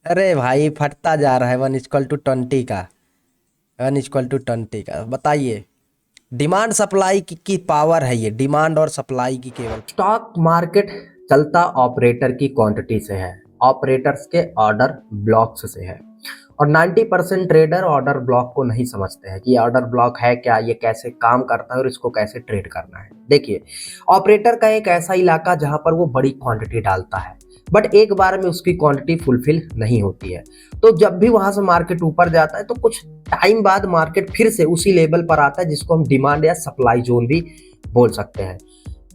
अरे भाई फटता जा रहा है 1:20 का। 1:20 का बताइए। डिमांड सप्लाई की पावर है ये, डिमांड और सप्लाई की केवल। स्टॉक मार्केट चलता ऑपरेटर की क्वांटिटी से है, ऑपरेटर्स के ऑर्डर ब्लॉक्स से है। और 90% ट्रेडर ऑर्डर ब्लॉक को नहीं समझते हैं कि ये ऑर्डर ब्लॉक है क्या, ये कैसे काम करता है और इसको कैसे ट्रेड करना है। देखिए, ऑपरेटर का एक ऐसा इलाका जहां पर वो बड़ी क्वांटिटी डालता है, बट एक बार में उसकी क्वांटिटी फुलफिल नहीं होती है। तो जब भी वहां से मार्केट ऊपर जाता है तो कुछ टाइम बाद मार्केट फिर से उसी लेवल पर आता है, जिसको हम डिमांड या सप्लाई जोन भी बोल सकते हैं।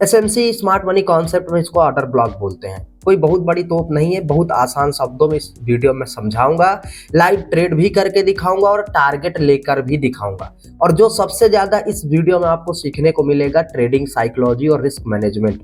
एसएमसी स्मार्ट मनी कॉन्सेप्ट में इसको ऑर्डर ब्लॉक बोलते हैं। कोई बहुत बड़ी तोप नहीं है, बहुत आसान शब्दों में इस वीडियो में समझाऊंगा, लाइव ट्रेड भी करके दिखाऊंगा और टारगेट लेकर भी दिखाऊंगा। और जो सबसे ज्यादा इस वीडियो में आपको सीखने को मिलेगा, ट्रेडिंग साइकोलॉजी और रिस्क मैनेजमेंट,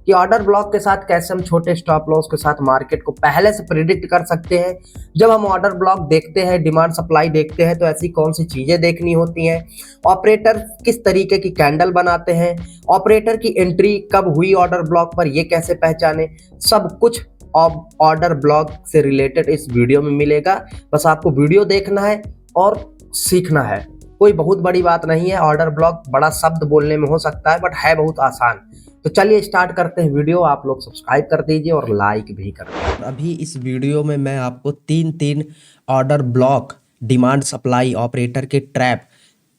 कि ऑर्डर ब्लॉक के साथ कैसे हम छोटे स्टॉप लॉस के साथ मार्केट को पहले से प्रिडिक्ट कर सकते हैं। जब हम ऑर्डर ब्लॉक देखते हैं, डिमांड सप्लाई देखते हैं, तो ऐसी कौन सी चीजें देखनी होती हैं, ऑपरेटर किस तरीके की कैंडल बनाते हैं, ऑपरेटर की एंट्री कब हुई ऑर्डर ब्लॉक पर, ये कैसे पहचाने, सब कुछ ऑर्डर ब्लॉक से रिलेटेड इस वीडियो में मिलेगा। बस आपको वीडियो देखना है और सीखना है। कोई बहुत बड़ी बात नहीं है। ऑर्डर ब्लॉक बड़ा शब्द बोलने में हो सकता है, बट है बहुत आसान। तो चलिए स्टार्ट करते हैं वीडियो। आप लोग सब्सक्राइब कर दीजिए और लाइक भी कर दीजिए। अभी इस वीडियो में मैं आपको तीन तीन order block, demand supply, operator के ट्रैप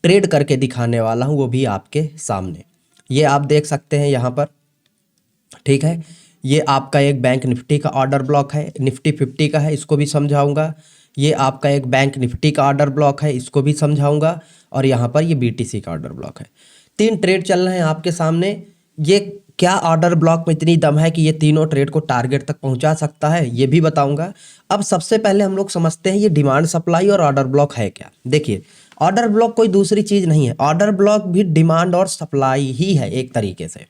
ट्रेड करके दिखाने वाला हूं, वो भी आपके सामने। ये आप देख सकते हैं यहाँ पर, ठीक है। ये आपका एक बैंक निफ्टी का ऑर्डर ब्लॉक है, निफ्टी 50 का है, इसको भी समझाऊंगा। ये आपका एक बैंक निफ्टी का ऑर्डर ब्लॉक है, इसको भी समझाऊंगा। और यहाँ पर ये बीटीसी का ऑर्डर ब्लॉक है। तीन ट्रेड चल रहे हैं आपके सामने। ये क्या ऑर्डर ब्लॉक में इतनी दम है कि ये तीनों ट्रेड को टारगेट तक पहुंचा सकता है, ये भी बताऊंगा। अब सबसे पहले हम लोग समझते हैं ये डिमांड सप्लाई और ऑर्डर ब्लॉक है क्या। देखिए, ऑर्डर ब्लॉक कोई दूसरी चीज नहीं है, ऑर्डर ब्लॉक भी डिमांड और सप्लाई ही है एक तरीके से।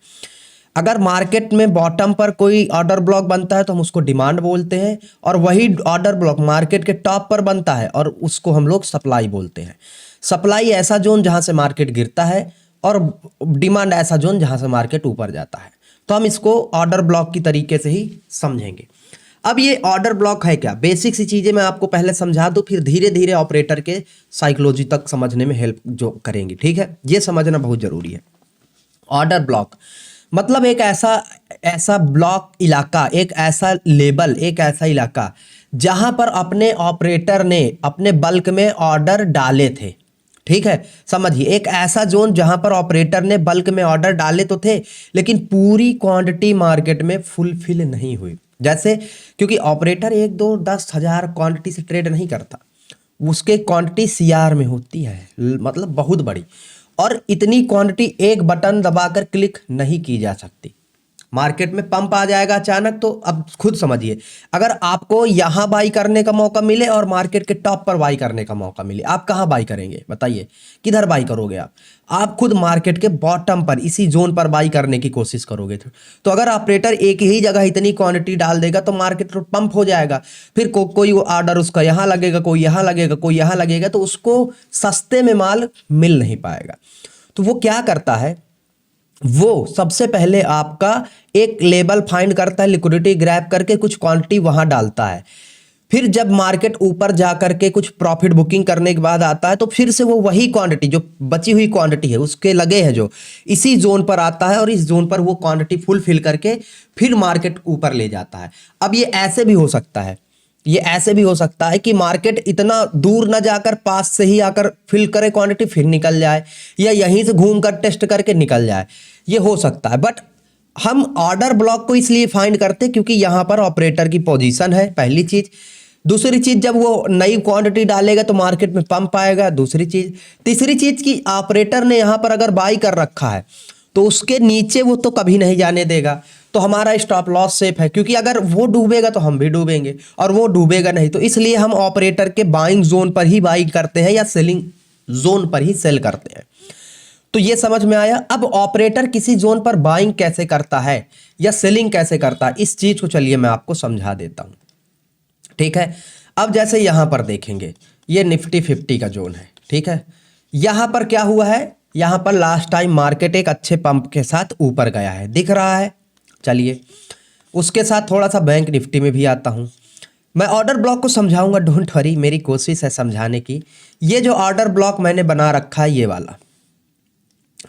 अगर मार्केट में बॉटम पर कोई ऑर्डर ब्लॉक बनता है तो हम उसको डिमांड बोलते हैं, और वही ऑर्डर ब्लॉक मार्केट के टॉप पर बनता है और उसको हम लोग सप्लाई बोलते हैं। सप्लाई ऐसा जोन जहां से मार्केट गिरता है, और डिमांड ऐसा जोन जहां से मार्केट ऊपर जाता है। तो हम इसको ऑर्डर ब्लॉक की तरीके से ही समझेंगे। अब ये ऑर्डर ब्लॉक है क्या, बेसिक सी चीजें मैं आपको पहले समझा दूं, फिर धीरे धीरे ऑपरेटर के साइकोलॉजी तक समझने में हेल्प जो करेंगी, ठीक है। ये समझना बहुत जरूरी है। ऑर्डर ब्लॉक मतलब एक ऐसा ऐसा ब्लॉक इलाका, एक ऐसा लेबल, एक ऐसा इलाका जहां पर अपने ऑपरेटर ने अपने बल्क में ऑर्डर डाले थे। ठीक है, समझिए, एक ऐसा जोन जहां पर ऑपरेटर ने बल्क में ऑर्डर डाले तो थे, लेकिन पूरी क्वांटिटी मार्केट में फुलफिल नहीं हुई। जैसे, क्योंकि ऑपरेटर 1 2 10 हजार क्वांटिटी से ट्रेड नहीं करता, उसके क्वांटिटी सीआर में होती है, मतलब बहुत बड़ी। और इतनी क्वांटिटी एक बटन दबाकर क्लिक नहीं की जा सकती। मार्केट में पंप आ जाएगा अचानक, तो अब खुद समझिए, अगर आपको यहां बाई करने का मौका मिले और मार्केट के टॉप पर बाई करने का मौका मिले, आप कहां बाई करेंगे बताइए, किधर बाई करोगे आप खुद मार्केट के बॉटम पर, इसी जोन पर बाई करने की कोशिश करोगे। तो अगर ऑपरेटर एक ही जगह इतनी क्वांटिटी डाल देगा तो मार्केट तो पंप हो जाएगा। फिर कोई ऑर्डर उसका यहां लगेगा, कोई यहां लगेगा, कोई यहां लगेगा, तो उसको सस्ते में माल मिल नहीं पाएगा। तो वो क्या करता है, वो सबसे पहले आपका एक लेबल फाइंड करता है, लिक्विडिटी ग्रैब करके कुछ क्वांटिटी वहां डालता है। फिर जब मार्केट ऊपर जा करके कुछ प्रॉफिट बुकिंग करने के बाद आता है, तो फिर से वो वही क्वांटिटी, जो बची हुई क्वांटिटी है उसके लगे हैं, जो इसी जोन पर आता है, और इस जोन पर वो क्वांटिटी फुल फिल करके फिर मार्केट ऊपर ले जाता है। अब ये ऐसे भी हो सकता है, ये ऐसे भी हो सकता है कि मार्केट इतना दूर ना जाकर पास से ही आकर फिल करे क्वांटिटी, फिर निकल जाए, या यहीं से घूमकर टेस्ट करके निकल जाए, ये हो सकता है। बट हम ऑर्डर ब्लॉक को इसलिए फाइंड करते हैं क्योंकि यहां पर ऑपरेटर की पोजीशन है, पहली चीज। दूसरी चीज, जब वो नई क्वांटिटी डालेगा तो मार्केट में पंप आएगा, दूसरी चीज। तीसरी चीज की ऑपरेटर ने यहां पर अगर बाई कर रखा है तो उसके नीचे वो तो कभी नहीं जाने देगा, तो हमारा स्टॉप लॉस सेफ है, क्योंकि अगर वो डूबेगा तो हम भी डूबेंगे, और वो डूबेगा नहीं, तो इसलिए हम ऑपरेटर के बाइंग जोन पर ही बाई करते हैं या सेलिंग जोन पर ही सेल करते हैं। तो ये समझ में आया। अब ऑपरेटर किसी जोन पर बाइंग कैसे करता है या सेलिंग कैसे करता है, इस चीज को चलिए मैं आपको समझा देता हूं, ठीक है। अब जैसे यहां पर देखेंगे, ये निफ्टी 50 का जोन है, ठीक है। यहां पर क्या हुआ है, यहां पर लास्ट टाइम मार्केट एक अच्छे पंप के साथ ऊपर गया है, दिख रहा है। चलिए, उसके साथ थोड़ा सा बैंक निफ्टी में भी आता हूं। मैं ऑर्डर ब्लॉक को समझाऊंगा, डोंट वरी, मेरी कोशिश है समझाने की। ये जो ऑर्डर ब्लॉक मैंने बना रखा है ये वाला,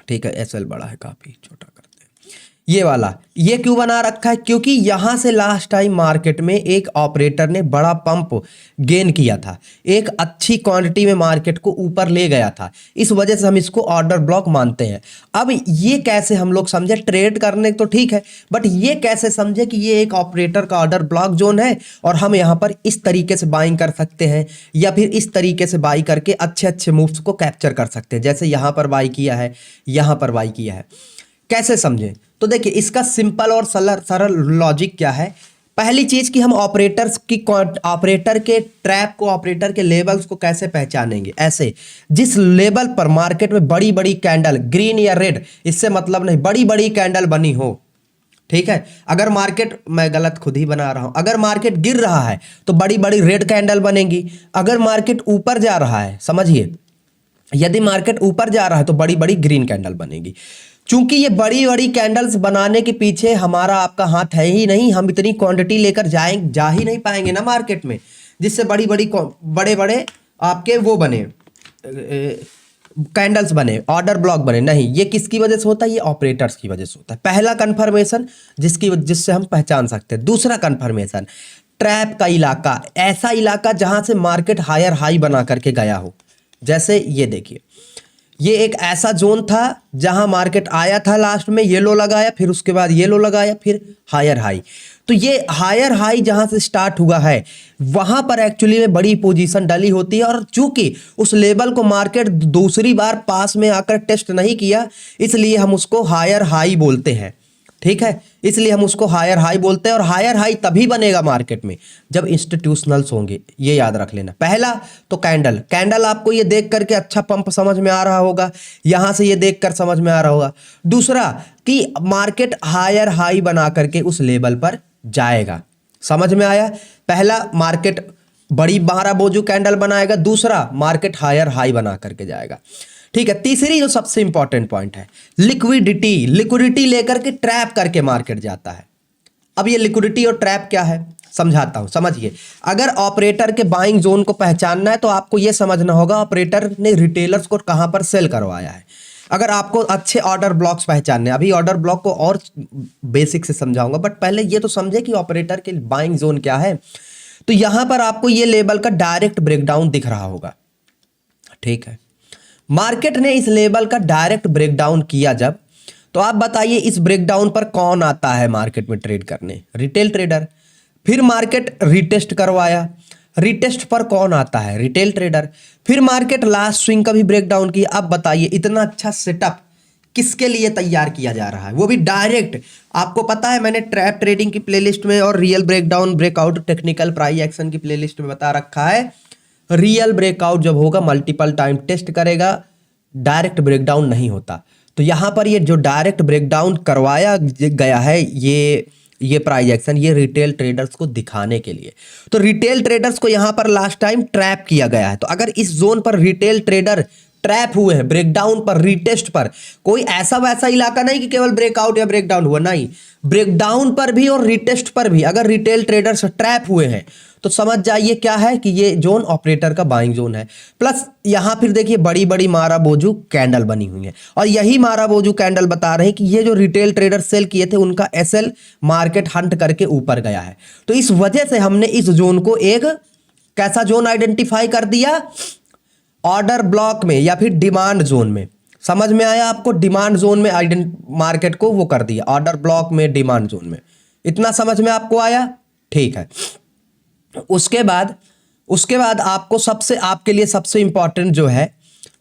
ठीक है, एसएल बड़ा है, काफी छोटा करते हैं, ये वाला, ये क्यों बना रखा है? क्योंकि यहां से लास्ट टाइम मार्केट में एक ऑपरेटर ने बड़ा पंप गेन किया था, एक अच्छी क्वांटिटी में मार्केट को ऊपर ले गया था, इस वजह से हम इसको ऑर्डर ब्लॉक मानते हैं। अब ये कैसे हम लोग समझे? ट्रेड करने तो ठीक है, बट ये कैसे समझे कि ये एक ऑपरेटर का ऑर्डर ब्लॉक जोन है और हम यहाँ पर इस तरीके से बाइंग कर सकते हैं या फिर इस तरीके से बाई करके अच्छे अच्छे मूव्स को कैप्चर कर सकते हैं, जैसे यहाँ पर बाई किया है, यहाँ पर बाई किया है। कैसे समझें? तो देखिए, इसका सिंपल और सरल लॉजिक क्या है। पहली चीज कि हम ऑपरेटर के ट्रैप को, ऑपरेटर के लेवल्स को कैसे पहचानेंगे? ऐसे, जिस लेवल पर मार्केट में बड़ी बड़ी कैंडल, ग्रीन या रेड इससे मतलब नहीं, बड़ी बड़ी कैंडल बनी हो, ठीक है। अगर मार्केट, मैं गलत खुद ही बना रहा हूं, अगर मार्केट गिर रहा है तो बड़ी बड़ी रेड कैंडल बनेगी। अगर मार्केट ऊपर जा रहा है, समझिए, यदि मार्केट ऊपर जा रहा है तो बड़ी बड़ी ग्रीन कैंडल बनेगी। चूंकि ये बड़ी बड़ी कैंडल्स बनाने के पीछे हमारा आपका हाथ है ही नहीं, हम इतनी क्वांटिटी लेकर जा ही नहीं पाएंगे ना मार्केट में, जिससे बड़ी बड़ी बड़े बड़े आपके वो बने, कैंडल्स बने, ऑर्डर ब्लॉक बने। नहीं, ये किसकी वजह से होता है? ये ऑपरेटर्स की वजह से होता है। पहला कंफर्मेशन जिससे हम पहचान सकते हैं। दूसरा कंफर्मेशन, ट्रैप का इलाका, ऐसा इलाका जहां से मार्केट हायर हाई बना करके गया हो। जैसे ये देखिए, ये एक ऐसा जोन था जहां मार्केट आया था, लास्ट में येलो लगाया, फिर उसके बाद येलो लगाया, फिर हायर हाई। तो ये हायर हाई जहां से स्टार्ट हुआ है वहां पर एक्चुअली में बड़ी पोजीशन डली होती है, और चूंकि उस लेवल को मार्केट दूसरी बार पास में आकर टेस्ट नहीं किया, इसलिए हम उसको हायर हाई बोलते हैं, ठीक है। इसलिए हम उसको हायर हाई बोलते हैं। और हायर हाई तभी बनेगा मार्केट में जब इंस्टीट्यूशनल्स होंगे, ये याद रख लेना। पहला तो कैंडल आपको ये देख करके अच्छा पंप समझ में आ रहा होगा, यहां से ये देख कर समझ में आ रहा होगा। दूसरा कि मार्केट हायर हाई बना करके उस लेवल पर जाएगा, समझ में आया? पहला, मार्केट बड़ी महाराबोजू कैंडल बनाएगा, दूसरा मार्केट हायर हाई बना करके जाएगा, ठीक है। तीसरी जो सबसे इंपॉर्टेंट पॉइंट है, लिक्विडिटी लेकर के ट्रैप करके मार्केट जाता है। अब ये लिक्विडिटी और ट्रैप क्या है समझाता हूं, समझिए। अगर ऑपरेटर के बाइंग जोन को पहचानना है तो आपको यह समझना होगा ऑपरेटर ने रिटेलर्स को कहां पर सेल करवाया है। अगर आपको अच्छे ऑर्डर ब्लॉक्स पहचानने, अभी ऑर्डर ब्लॉक को और बेसिक से समझाऊंगा, बट पहले ये तो समझे कि ऑपरेटर के बाइंग जोन क्या है। तो यहां पर आपको ये लेवल का डायरेक्ट ब्रेकडाउन दिख रहा होगा, ठीक है। मार्केट ने इस लेवल का डायरेक्ट ब्रेकडाउन किया जब, तो आप बताइए इस ब्रेकडाउन पर कौन आता है मार्केट में ट्रेड करने? Retail trader. फिर मार्केट रिटेस्ट करवाया, रिटेस्ट पर कौन आता है? Retail trader. फिर मार्केट लास्ट स्विंग का भी ब्रेकडाउन किया। अब बताइए इतना अच्छा सेटअप किसके लिए तैयार किया जा रहा है, वो भी डायरेक्ट? आपको पता है मैंने ट्रैप ट्रेडिंग की प्लेलिस्ट में और real breakdown, breakout, technical price action की प्लेलिस्ट में बता रखा है, रियल ब्रेकआउट जब होगा मल्टीपल टाइम टेस्ट करेगा, डायरेक्ट ब्रेकडाउन नहीं होता। तो यहां पर ये जो डायरेक्ट ब्रेकडाउन करवाया गया है, ये प्राइस एक्शन, ये रिटेल ट्रेडर्स को दिखाने के लिए। तो रिटेल ट्रेडर्स को यहां पर लास्ट टाइम ट्रैप किया गया है। तो अगर इस जोन पर रिटेल ट्रेडर ट्रैप हुए हैं, ब्रेकडाउन पर, रिटेस्ट पर, कोई ऐसा वैसा इलाका नहीं कि केवल ब्रेकआउट या ब्रेकडाउन हुआ, नहीं, ब्रेकडाउन पर भी और रिटेस्ट पर भी अगर रिटेल ट्रेडर्स ट्रैप हुए हैं तो समझ जाइए क्या है कि ये जोन ऑपरेटर का बाइंग जोन है। प्लस यहां फिर देखिए बड़ी बड़ी माराबोजू कैंडल बनी हुई है, और यही माराबोजू कैंडल बता रहे हैं कि ये जो रिटेल ट्रेडर सेल किए थे उनका एसएल मार्केट हंट करके ऊपर गया है। तो इस वजह से हमने इस जोन को एक कैसा जोन आइडेंटिफाई कर दिया? ऑर्डर ब्लॉक में या फिर डिमांड जोन में। समझ में आया आपको? डिमांड जोन में मार्केट को वो कर दिया, ऑर्डर ब्लॉक में, डिमांड जोन में। इतना समझ में आपको आया? ठीक है। उसके बाद आपको आपके लिए सबसे इंपॉर्टेंट जो है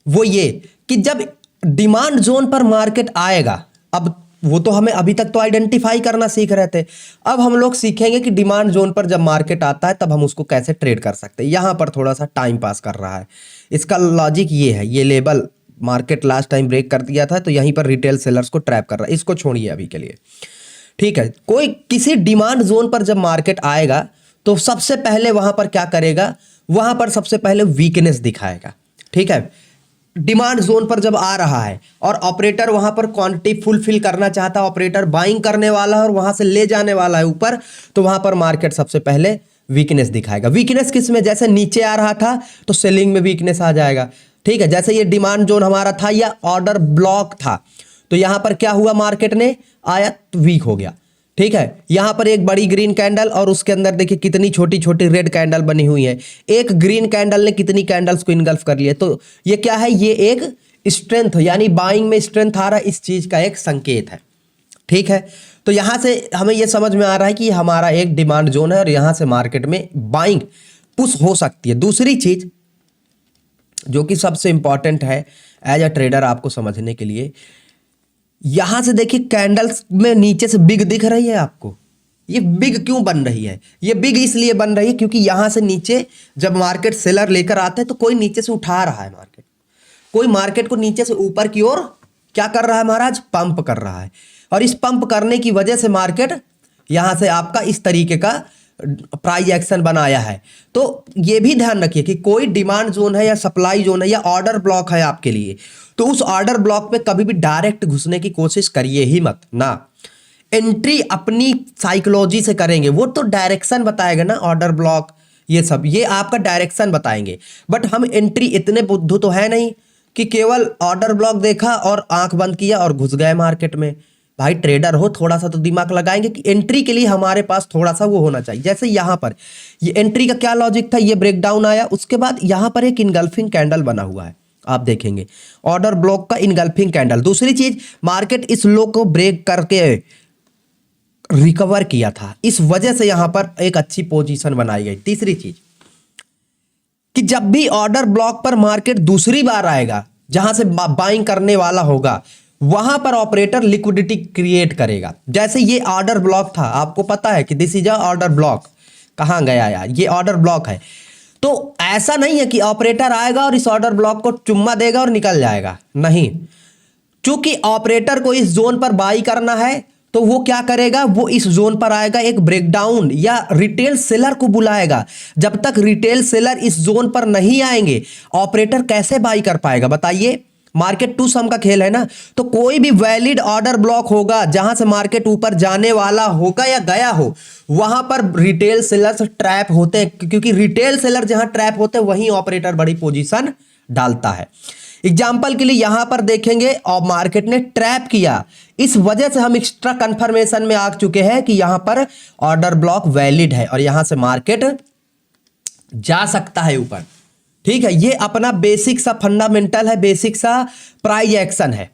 वो ये कि जब डिमांड जोन पर मार्केट आएगा, अब वो तो हमें अभी तक तो आइडेंटिफाई करना सीख रहे थे, अब हम लोग सीखेंगे कि डिमांड जोन पर जब मार्केट आता है तब हम उसको कैसे ट्रेड कर सकते हैं। यहां पर थोड़ा सा टाइम पास कर रहा है, इसका लॉजिक ये है। ये level market last time break कर दिया था तो यहीं पर रिटेल सेलर्स को ट्रैप कर रहा है, इसको छोड़िए अभी के लिए, ठीक है। कोई किसी डिमांड जोन पर जब मार्केट आएगा तो सबसे पहले वहां पर क्या करेगा? वहां पर सबसे पहले वीकनेस दिखाएगा, ठीक है। डिमांड जोन पर जब आ रहा है और ऑपरेटर वहां पर क्वांटिटी फुलफिल करना चाहता है, ऑपरेटर बाइंग करने वाला है और वहां से ले जाने वाला है ऊपर, तो वहां पर मार्केट सबसे पहले वीकनेस दिखाएगा। वीकनेस किस में, जैसे नीचे आ रहा था तो सेलिंग में वीकनेस आ जाएगा। ठीक है, जैसे ये डिमांड जोन हमारा था या ऑर्डर ब्लॉक था, तो यहां पर क्या हुआ, मार्केट ने आया तो वीक हो गया। ठीक है, यहां पर एक बड़ी ग्रीन कैंडल और उसके अंदर देखिए कितनी छोटी छोटी रेड कैंडल बनी हुई है। एक ग्रीन कैंडल ने कितनी कैंडल्स को इनगल्फ कर लिया। तो ये क्या है, ये एक स्ट्रेंथ यानी बाइंग में स्ट्रेंथ आ रहा है, इस चीज का एक संकेत है। ठीक है, तो यहां से हमें यह समझ में आ रहा है कि हमारा एक डिमांड जोन है और यहां से मार्केट में बाइंग पुश हो सकती है। दूसरी चीज जो कि सबसे इंपॉर्टेंट है एज अ ट्रेडर आपको समझने के लिए, यहां से देखिए कैंडल्स में नीचे से बिग दिख रही है आपको। ये बिग क्यों बन रही है, ये बिग इसलिए बन रही है क्योंकि यहां से नीचे जब मार्केट सेलर लेकर आते हैं तो कोई नीचे से उठा रहा है मार्केट, कोई मार्केट को नीचे से ऊपर की ओर क्या कर रहा है महाराज, पंप कर रहा है। और इस पंप करने की वजह से मार्केट यहां से आपका इस तरीके का प्राइस एक्शन बनाया है। तो ये भी ध्यान रखिए कि कोई डिमांड जोन है या सप्लाई जोन है या ऑर्डर ब्लॉक है आपके लिए, तो उस ऑर्डर ब्लॉक पे कभी भी डायरेक्ट घुसने की कोशिश करिए ही मत ना। एंट्री अपनी साइकोलॉजी से करेंगे, वो तो डायरेक्शन बताएगा ना, ऑर्डर ब्लॉक ये सब ये आपका डायरेक्शन बताएंगे। बट हम एंट्री इतने बुद्धू तो है नहीं कि केवल ऑर्डर ब्लॉक देखा और आंख बंद किया और घुस गए मार्केट में। भाई ट्रेडर हो, थोड़ा सा तो दिमाग लगाएंगे कि एंट्री के लिए हमारे पास थोड़ा सा वो होना चाहिए। जैसे यहां पर ये एंट्री का क्या लॉजिक था, ये ब्रेकडाउन आया, उसके बाद यहां पर एक इनगल्फिंग कैंडल बना हुआ है, आप देखेंगे ऑर्डर ब्लॉक का इनगल्फिंग कैंडल। दूसरी चीज, मार्केट इस लो को ब्रेक करके रिकवर किया था, इस वजह से यहां पर एक अच्छी पोजीशन बनाई गई। तीसरी चीज कि जब भी ऑर्डर ब्लॉक पर मार्केट दूसरी बार आएगा जहां से बाइंग करने वाला होगा, वहां पर ऑपरेटर लिक्विडिटी क्रिएट करेगा। जैसे ये ऑर्डर ब्लॉक था, आपको पता है कि this is a order block, कहां गया यार, ये ऑर्डर ब्लॉक है। तो ऐसा नहीं है कि ऑपरेटर आएगा और इस ऑर्डर ब्लॉक को चुम्मा देगा और निकल जाएगा, नहीं। चूंकि ऑपरेटर को इस जोन पर बाई करना है तो वो क्या करेगा, वो इस जोन पर आएगा, एक ब्रेकडाउन या रिटेल सेलर को बुलाएगा। जब तक रिटेल सेलर इस जोन पर नहीं आएंगे ऑपरेटर कैसे बाई कर पाएगा, बताइए। मार्केट टू सम का खेल है ना। तो कोई भी वैलिड ऑर्डर ब्लॉक होगा जहां से मार्केट ऊपर जाने वाला होगा या गया हो, वहां पर रिटेल सेलर्स ट्रैप होते हैं, क्योंकि रिटेल सेलर जहां ट्रैप होते हैं वहीं ऑपरेटर बड़ी पोजीशन डालता है। एग्जाम्पल के लिए यहां पर देखेंगे और मार्केट ने ट्रैप किया, इस वजह से हम एक्स्ट्रा कंफर्मेशन में आ चुके हैं कि यहां पर ऑर्डर ब्लॉक वैलिड है और यहां से मार्केट जा सकता है ऊपर। ठीक है, ये अपना बेसिक सा फंडामेंटल है, बेसिक सा प्राइस एक्शन है।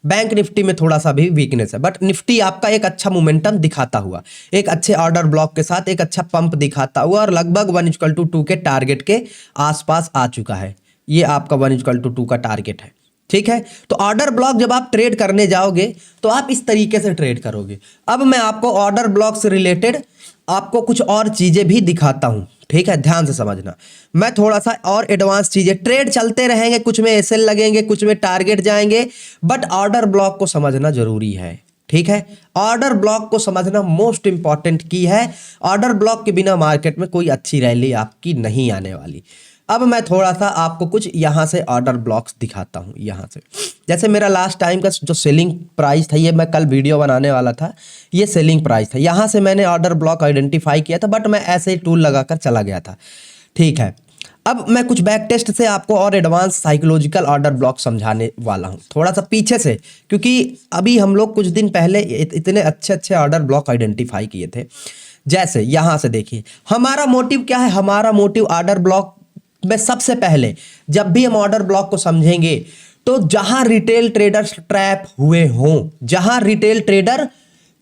बैंक निफ्टी में थोड़ा सा भी वीकनेस है, बट निफ्टी आपका एक अच्छा मोमेंटम दिखाता हुआ, एक अच्छे ऑर्डर ब्लॉक के साथ एक अच्छा पंप दिखाता हुआ और लगभग 1:2 के टारगेट के आसपास आ चुका है। ये आपका 1:2 का टारगेट है। ठीक है, तो ऑर्डर ब्लॉक जब आप ट्रेड करने जाओगे तो आप इस तरीके से ट्रेड करोगे। अब मैं आपको ऑर्डर ब्लॉक से रिलेटेड आपको कुछ और चीजें भी दिखाता हूं, ठीक है, ध्यान से समझना। मैं थोड़ा सा और एडवांस चीजें, ट्रेड चलते रहेंगे, कुछ में एसएल लगेंगे, कुछ में टारगेट जाएंगे, बट ऑर्डर ब्लॉक को समझना जरूरी है। ठीक है, ऑर्डर ब्लॉक को समझना मोस्ट इंपॉर्टेंट की है। ऑर्डर ब्लॉक के बिना मार्केट में कोई अच्छी रैली आपकी नहीं आने वाली। अब मैं थोड़ा सा आपको कुछ यहां से ऑर्डर ब्लॉक्स दिखाता हूं। यहां से जैसे मेरा लास्ट टाइम का जो सेलिंग प्राइस था, ये मैं कल वीडियो बनाने वाला था, ये सेलिंग प्राइस था। यहां से मैंने ऑर्डर ब्लॉक आइडेंटिफाई किया था, बट मैं ऐसे ही टूल लगाकर चला गया था। ठीक है, अब मैं कुछ बैक टेस्ट से आपको और एडवांस साइकोलॉजिकल ऑर्डर ब्लॉक समझाने वाला हूं, थोड़ा सा पीछे से, क्योंकि अभी हम लोग कुछ दिन पहले इतने अच्छे अच्छे ऑर्डर ब्लॉक आइडेंटिफाई किए थे। जैसे यहां से देखिए, हमारा मोटिव क्या है, हमारा मोटिव ऑर्डर ब्लॉक में सबसे पहले जब भी हम ऑर्डर ब्लॉक को समझेंगे तो जहां रिटेल ट्रेडर्स ट्रैप हुए हों, जहां रिटेल ट्रेडर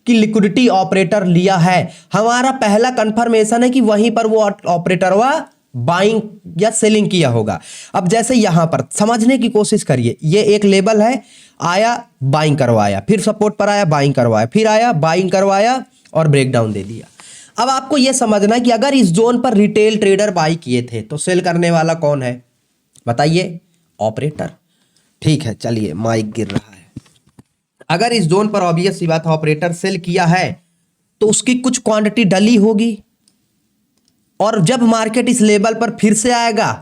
की लिक्विडिटी ऑपरेटर लिया है, हमारा पहला कंफर्मेशन है कि वहीं पर वो ऑपरेटर हुआ बाइंग या सेलिंग किया होगा। अब जैसे यहां पर समझने की कोशिश करिए, ये एक लेवल है, आया बाइंग करवाया, फिर सपोर्ट पर आया बाइंग करवाया, फिर आया बाइंग करवाया और ब्रेकडाउन दे दिया। अब आपको यह समझना है कि अगर इस जोन पर रिटेल ट्रेडर बाई किए थे तो सेल करने वाला कौन है, बताइए, ऑपरेटर। ठीक है, चलिए माइक गिर रहा है। अगर इस जोन पर ऑब्वियस सी बात है ऑपरेटर सेल किया है तो उसकी कुछ क्वांटिटी डली होगी, और जब मार्केट इस लेवल पर फिर से आएगा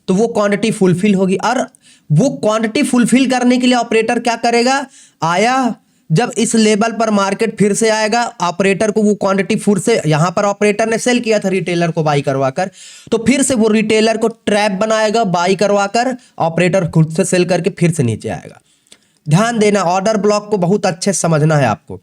तो वो क्वांटिटी फुलफिल होगी। और वो क्वांटिटी फुलफिल करने के लिए ऑपरेटर क्या करेगा, आया जब इस लेवल पर मार्केट फिर से आएगा, ऑपरेटर को वो क्वांटिटी फिर से, यहां पर ऑपरेटर ने सेल किया था रिटेलर को बाई करवाकर, तो फिर से वो रिटेलर को ट्रैप बनाएगा बाई करवाकर, ऑपरेटर खुद से सेल करके फिर से नीचे आएगा। ध्यान देना, ऑर्डर ब्लॉक को बहुत अच्छे से समझना है आपको।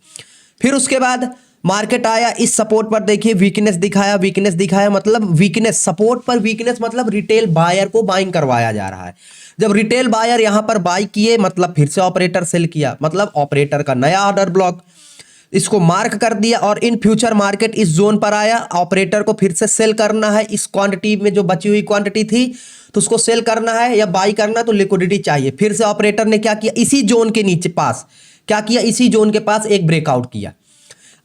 फिर उसके बाद मार्केट आया, इस सपोर्ट पर देखिए वीकनेस दिखाया, वीकनेस दिखाया मतलब वीकनेस, सपोर्ट पर वीकनेस मतलब रिटेल बायर को बाइंग करवाया जा रहा है। जब रिटेल बायर यहां पर बाई किए मतलब फिर से ऑपरेटर सेल किया, मतलब ऑपरेटर का नया ऑर्डर ब्लॉक, इसको मार्क कर दिया। और इन फ्यूचर मार्केट इस जोन पर आया, ऑपरेटर को फिर से सेल करना है, इस क्वांटिटी में जो बची हुई क्वांटिटी थी तो उसको सेल करना है या बाई करना, तो लिक्विडिटी चाहिए। फिर से ऑपरेटर ने क्या किया, इसी जोन के नीचे पास क्या किया, इसी जोन के पास एक ब्रेकआउट किया।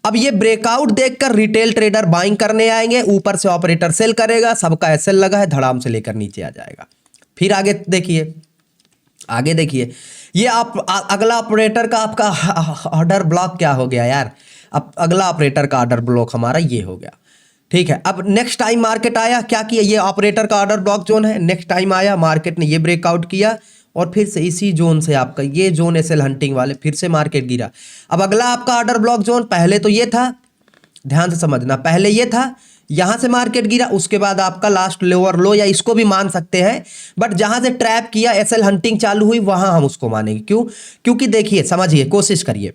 अब ये ब्रेकआउट देखकर रिटेल ट्रेडर बाइंग करने आएंगे, ऊपर से ऑपरेटर सेल करेगा, सबका एसएल लगा है, धड़ाम से लेकर नीचे आ जाएगा। फिर आगे देखिए, आगे देखिए, ये आप अगला ऑपरेटर का आपका ऑर्डर ब्लॉक क्या हो गया यार, अब अगला ऑपरेटर का ऑर्डर ब्लॉक हमारा ये हो गया। ठीक है, अब नेक्स्ट टाइम मार्केट आया, क्या किया, ये ऑपरेटर का ऑर्डर ब्लॉक जोन है, नेक्स्ट टाइम आया मार्केट ने ये ब्रेकआउट किया और फिर से इसी जोन से आपका ये जोन एसएल हंटिंग वाले फिर से मार्केट गिरा। अब अगला आपका ऑर्डर ब्लॉक जोन, पहले तो ये था, ध्यान से समझना, पहले ये था, यहां से मार्केट गिरा, उसके बाद आपका लास्ट लोअर लो या इसको भी मान सकते हैं, बट जहां से ट्रैप किया एसएल हंटिंग चालू हुई वहां हम उसको मानेंगे। क्यों, क्योंकि देखिए समझिए, कोशिश करिए,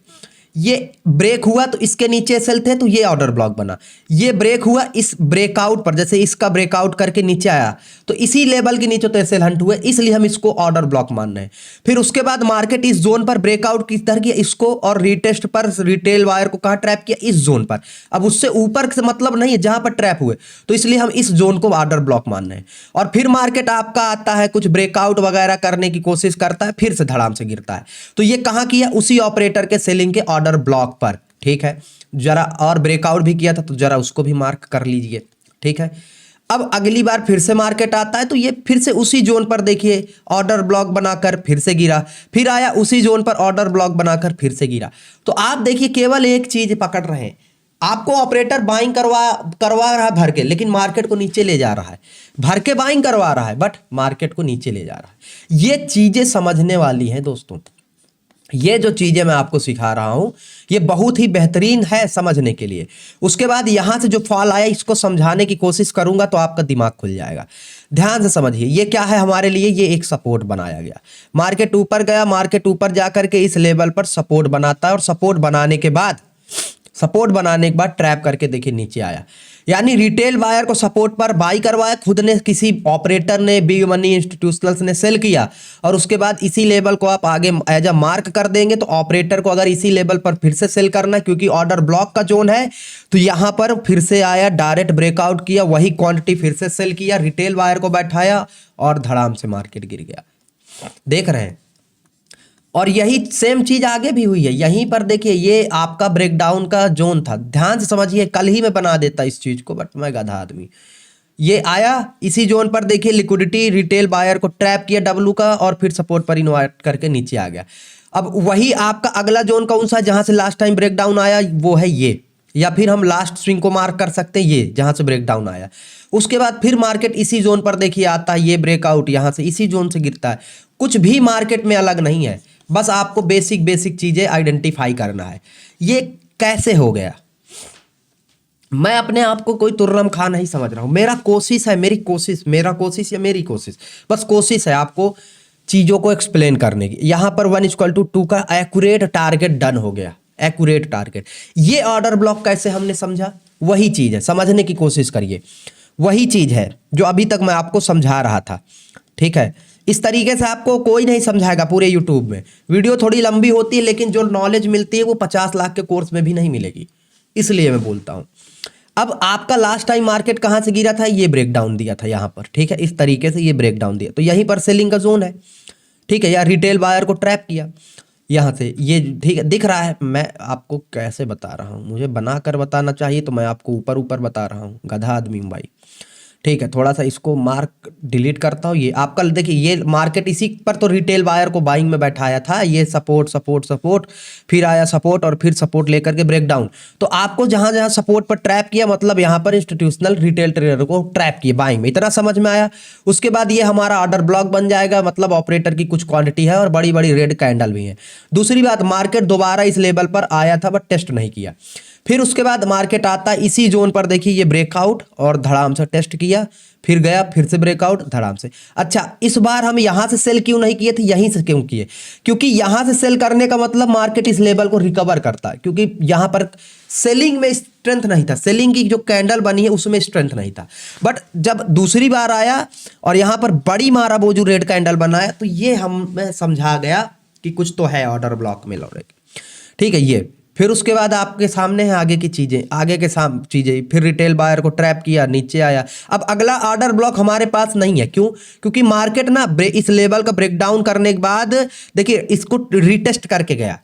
ये ब्रेक हुआ तो इसके नीचे सेल थे तो ये ऑर्डर ब्लॉक बना, ये ब्रेक हुआ इस ब्रेकआउट पर, जैसे इसका ब्रेकआउट करके नीचे आया तो इसी लेवल के नीचे तो एसएल हंट हुए, इसलिए हम इसको ऑर्डर ब्लॉक मान रहे हैं। फिर उसके बाद मार्केट इस जोन पर ब्रेकआउट किस तरह किया, इसको और रीटेस्ट पर रिटेल वायर को कहां ट्रैप किया, इस जोन पर। अब उससे ऊपर से मतलब नहीं है जहां पर ट्रैप हुए, तो इसलिए हम इस जोन को ऑर्डर ब्लॉक मान रहे हैं। और फिर मार्केट आपका आता है, कुछ ब्रेकआउट वगैरह करने की कोशिश करता है, फिर से धड़ाम से गिरता है, तो ये कहां किया, उसी ऑपरेटर के सेलिंग के ऑर्डर ब्लॉक पर। ठीक है, जरा और ब्रेकआउट भी किया था तो जरा उसको भी मार्क कर लीजिए। ठीक है, अब अगली बार फिर से मार्केट आता है तो ये फिर से उसी जोन पर देखिए ऑर्डर ब्लॉक बनाकर फिर से गिरा, फिर आया उसी जोन पर ऑर्डर ब्लॉक बनाकर फिर से गिरा। तो आप देखिए केवल एक चीज पकड़ रहे हैं, आपको ऑपरेटर बाइंग करवा रहा है भर के, लेकिन मार्केट को नीचे ले जा रहा है, भर के बाइंग करवा रहा है बट मार्केट को नीचे ले जा रहा है। ये चीजें समझने वाली हैं दोस्तों, ये जो चीजें मैं आपको सिखा रहा हूं ये बहुत ही बेहतरीन है समझने के लिए। उसके बाद यहां से जो फॉल आया इसको समझाने की कोशिश करूंगा तो आपका दिमाग खुल जाएगा। ध्यान से समझिए, ये क्या है हमारे लिए, ये एक सपोर्ट बनाया गया, मार्केट ऊपर गया, मार्केट ऊपर जाकर के इस लेवल पर सपोर्ट बनाता है, और सपोर्ट बनाने के बाद ट्रैप करके देखिए नीचे आया, यानी रिटेल बायर को सपोर्ट पर बाई करवाया, खुद ने किसी ऑपरेटर ने, बिग मनी इंस्टीट्यूशनल्स ने सेल किया, और उसके बाद इसी लेवल को आप आगे एज अ मार्क कर देंगे तो ऑपरेटर को अगर इसी लेवल पर फिर से सेल करना, क्योंकि ऑर्डर ब्लॉक का जोन है, तो यहां पर फिर से आया, डायरेक्ट ब्रेकआउट किया, वही क्वांटिटी फिर से सेल किया, रिटेल बायर को बैठाया और धड़ाम से मार्केट गिर गया। देख रहे हैं, और यही सेम चीज आगे भी हुई है। यहीं पर देखिए ये आपका ब्रेकडाउन का जोन था, ध्यान से समझिए, कल ही मैं बना देता इस चीज को बट मैं गधा आदमी। ये आया इसी जोन पर, देखिए लिक्विडिटी, रिटेल बायर को ट्रैप किया डब्लू का, और फिर सपोर्ट पर इन्वाइट करके नीचे आ गया। अब वही आपका अगला जोन कौन सा, जहां से लास्ट टाइम ब्रेकडाउन आया, वो है ये, या फिर हम लास्ट स्विंग को मार्क कर सकते हैं, ये जहां से ब्रेकडाउन आया। उसके बाद फिर मार्केट इसी जोन पर देखिए आता है, ये ब्रेकआउट यहां से इसी जोन से गिरता है। कुछ भी मार्केट में अलग नहीं है, बस आपको बेसिक चीजें आइडेंटिफाई करना है। ये कैसे हो गया, मैं अपने आप को कोई तुर्रम खा नहीं समझ रहा हूं, मेरा कोशिश है, मेरी कोशिश, मेरा कोशिश या मेरी कोशिश, बस कोशिश है आपको चीजों को एक्सप्लेन करने की। यहां पर 1:2 का एक्यूरेट टारगेट डन हो गया, एक्यूरेट टारगेट। ये ऑर्डर ब्लॉक कैसे हमने समझा, वही चीज है, समझने की कोशिश करिए, वही चीज है जो अभी तक मैं आपको समझा रहा था। ठीक है, इस तरीके से आपको कोई नहीं समझाएगा पूरे यूट्यूब में, वीडियो थोड़ी लंबी होती है लेकिन जो नॉलेज मिलती है वो 50 लाख के कोर्स में भी नहीं मिलेगी, इसलिए मैं बोलता हूं। अब आपका लास्ट टाइम मार्केट कहां से गिरा था, ये ब्रेकडाउन दिया था यहां पर। ठीक है, इस तरीके से ये ब्रेकडाउन दिया, तो यहीं पर सेलिंग का जोन है। ठीक है, या रिटेल बायर को ट्रैप किया यहां से, ये ठीक है दिख रहा है। मैं आपको कैसे बता रहा हूं, मुझे बना कर बताना चाहिए तो मैं आपको ऊपर ऊपर बता रहा हूं, गधा आदमी हूं भाई। ठीक है, थोड़ा सा इसको मार्क डिलीट करता हूँ। ये आपका देखिए, ये मार्केट इसी पर तो रिटेल बायर को बाइंग में बैठाया था। ये सपोर्ट सपोर्ट सपोर्ट, फिर आया सपोर्ट और फिर सपोर्ट लेकर के ब्रेकडाउन। तो आपको जहां जहां सपोर्ट पर ट्रैप किया, मतलब यहां पर इंस्टीट्यूशनल रिटेल ट्रेडर को ट्रैप किया बाइंग में, इतना समझ में आया। उसके बाद ये हमारा ऑर्डर ब्लॉक बन जाएगा, मतलब ऑपरेटर की कुछ क्वांटिटी है और बड़ी बड़ी रेड कैंडल भी है। दूसरी बात, मार्केट दोबारा इस लेवल पर आया था बट टेस्ट नहीं किया। फिर उसके बाद मार्केट आता है इसी जोन पर, देखिए ये ब्रेकआउट और धड़ाम से टेस्ट किया, फिर गया, फिर से ब्रेकआउट, धड़ाम से। अच्छा, इस बार हम यहां से सेल क्यों नहीं किए थे, यहीं से क्यों किए? क्योंकि यहां से सेल करने का मतलब मार्केट इस लेवल को रिकवर करता है, क्योंकि यहां पर सेलिंग में स्ट्रेंथ नहीं था, सेलिंग की जो कैंडल बनी है उसमें स्ट्रेंथ नहीं था। बट जब दूसरी बार आया और यहां पर बड़ी मारा वो जो रेड कैंडल बनाया, तो ये हमें समझा गया कि कुछ तो है ऑर्डर ब्लॉक में लौड़े। ठीक है, ये फिर उसके बाद आपके सामने है आगे की चीजें, आगे के चीजें। फिर रिटेल बायर को ट्रैप किया, नीचे आया। अब अगला ऑर्डर ब्लॉक हमारे पास नहीं है, क्यों? क्योंकि मार्केट ना इस लेवल का ब्रेकडाउन करने के बाद देखिए इसको रिटेस्ट करके गया,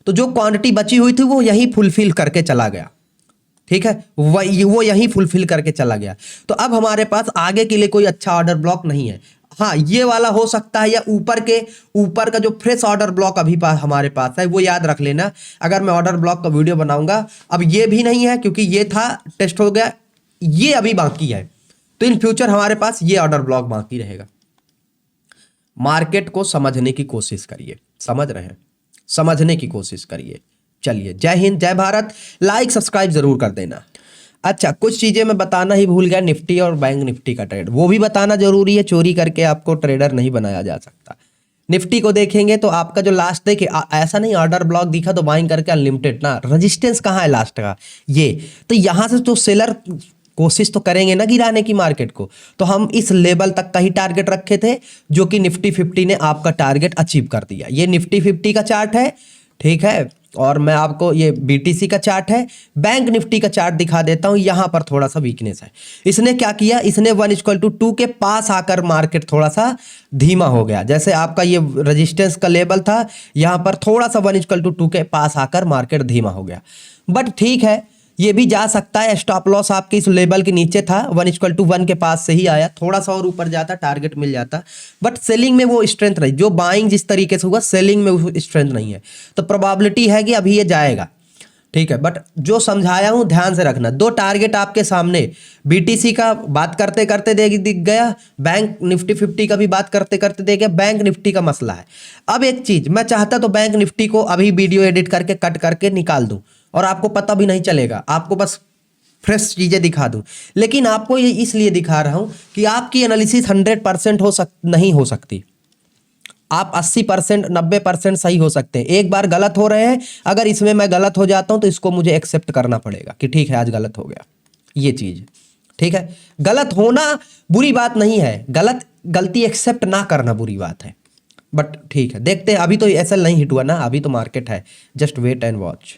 तो जो क्वांटिटी बची हुई थी वो यही फुलफिल करके चला गया। ठीक है, वो यही फुलफिल करके चला गया। तो अब हमारे पास आगे के लिए कोई अच्छा ऑर्डर ब्लॉक नहीं है। हाँ, ये वाला हो सकता है, या ऊपर का जो फ्रेश ऑर्डर ब्लॉक अभी हमारे पास है, वो याद रख लेना। अगर मैं ऑर्डर ब्लॉक का वीडियो बनाऊंगा, अब ये भी नहीं है क्योंकि ये था, टेस्ट हो गया, ये अभी बाकी है। तो इन फ्यूचर हमारे पास ये ऑर्डर ब्लॉक बाकी रहेगा। मार्केट को समझने की कोशिश करिए, समझ रहे हैं, समझने की कोशिश करिए। चलिए, जय हिंद, जय भारत। लाइक सब्सक्राइब जरूर कर देना। अच्छा, कुछ चीजें मैं बताना ही भूल गया, निफ्टी और बैंक निफ्टी का ट्रेड, वो भी बताना जरूरी है। चोरी करके आपको ट्रेडर नहीं बनाया जा सकता। निफ्टी को देखेंगे तो आपका जो लास्ट देखिए, ऐसा नहीं ऑर्डर ब्लॉक दिखा तो बाइंग करके अनलिमिटेड ना, रेजिस्टेंस कहाँ है लास्ट का, ये तो यहां से तो सेलर कोशिश तो करेंगे ना गिराने की मार्केट को। तो हम इस लेवल तक का ही टारगेट रखे थे, जो कि निफ्टी 50 ने आपका टारगेट अचीव कर दिया। ये निफ्टी 50 का चार्ट है, ठीक है। और मैं आपको ये बीटीसी का चार्ट है, बैंक निफ्टी का चार्ट दिखा देता हूं। यहां पर थोड़ा सा वीकनेस है। इसने क्या किया, इसने 1:2 के पास आकर मार्केट थोड़ा सा धीमा हो गया। जैसे आपका ये रेजिस्टेंस का लेवल था, यहां पर थोड़ा सा 1:2 के पास आकर मार्केट धीमा हो गया। बट ठीक है, ये भी जा सकता है। स्टॉप लॉस आपके इस लेवल के नीचे था, 1:1 के पास से ही आया, थोड़ा सा और ऊपर जाता टारगेट मिल जाता। बट सेलिंग में वो स्ट्रेंथ नहीं, जो बाइंग जिस तरीके से हुआ, सेलिंग में वो स्ट्रेंथ नहीं है। तो प्रोबेबिलिटी है कि अभी ये जाएगा, ठीक है। बट जो समझाया हूं ध्यान से रखना। दो टारगेट आपके सामने, बीटीसी का बात करते करते दिख गया, बैंक निफ्टी 50 का भी बात करते करते देख गया। बैंक निफ्टी का मसला है। अब एक चीज मैं चाहता तो बैंक निफ्टी को अभी वीडियो एडिट करके कट करके निकाल दूं और आपको पता भी नहीं चलेगा, आपको बस फ्रेश चीजें दिखा दूं। लेकिन आपको ये इसलिए दिखा रहा हूं कि आपकी एनालिसिस 100% नहीं हो सकती। आप 80% 90% सही हो सकते हैं, एक बार गलत हो रहे हैं। अगर इसमें मैं गलत हो जाता हूं तो इसको मुझे एक्सेप्ट करना पड़ेगा कि ठीक है आज गलत हो गया, ये चीज ठीक है। गलत होना बुरी बात नहीं है, गलती एक्सेप्ट ना करना बुरी बात है। बट ठीक है, देखते हैं। अभी तो एसएल नहीं हिट हुआ ना, अभी तो मार्केट है, जस्ट वेट एंड वॉच।